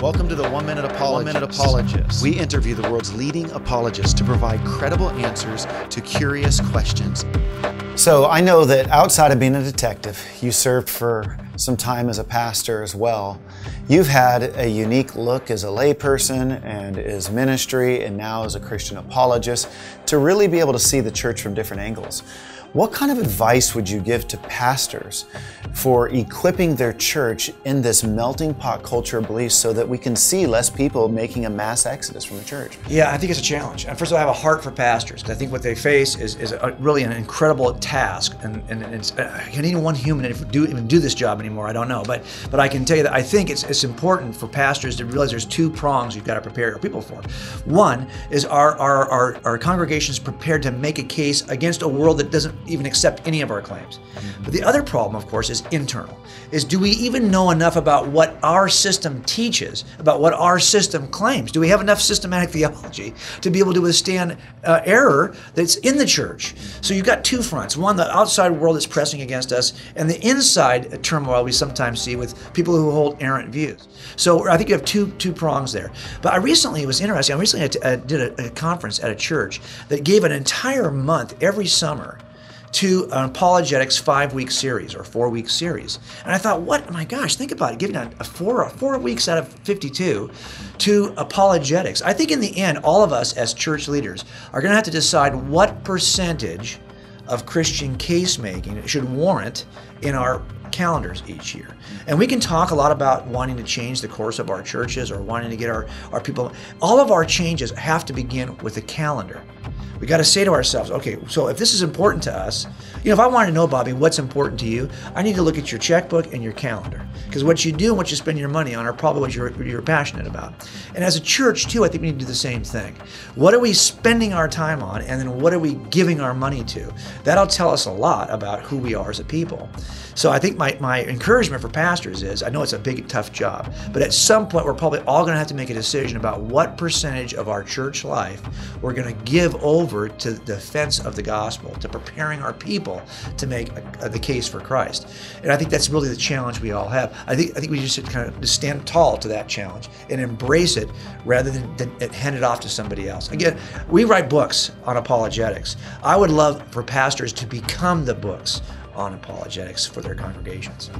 Welcome to the 1 Minute Apologists. We interview the world's leading apologists to provide credible answers to curious questions. So I know that outside of being a detective, you served for some time as a pastor as well. You've had a unique look as a layperson and as ministry and now as a Christian apologist to really be able to see the church from different angles. What kind of advice would you give to pastors for equipping their church in this melting pot culture of beliefs so that we can see less people making a mass exodus from the church? Yeah, I think it's a challenge. And first of all, I have a heart for pastors because I think what they face is really an incredible task. And it's, can any one human even do this job anymore? I don't know. But I can tell you that I think it's important for pastors to realize there's two prongs you've got to prepare your people for. One is our congregations prepared to make a case against a world that doesn't even accept any of our claims. But the other problem, of course, is internal. Is do we even know enough about what our system teaches, about what our system claims? Do we have enough systematic theology to be able to withstand error that's in the church? So you've got two fronts. One, the outside world that's pressing against us, and the inside turmoil we sometimes see with people who hold errant views. So I think you have two prongs there. But it was interesting. I recently did a conference at a church that gave an entire month every summer to an apologetics 5-week series or 4-week series. And I thought, my gosh, think about it, giving a 4 weeks out of 52 to apologetics. I think in the end, all of us as church leaders are gonna have to decide what percentage of Christian case making should warrant in our calendars each year. And we can talk a lot about wanting to change the course of our churches or wanting to get our people. All of our changes have to begin with a calendar. We got to say to ourselves, okay, so if this is important to us, if I wanted to know, Bobby, what's important to you, I need to look at your checkbook and your calendar. Because what you do and what you spend your money on are probably what you're passionate about. And as a church, too, I think we need to do the same thing. What are we spending our time on, and then what are we giving our money to? That'll tell us a lot about who we are as a people. So I think my encouragement for pastors is, I know it's a big, tough job, but at some point we're probably all going to have to make a decision about what percentage of our church life we're going to give over to the defense of the gospel, to preparing our people to make the case for Christ. And I think that's really the challenge we all have. I think we just should kind of stand tall to that challenge and embrace it rather than hand it off to somebody else. Again, we write books on apologetics. I would love for pastors to become the books on apologetics for their congregations.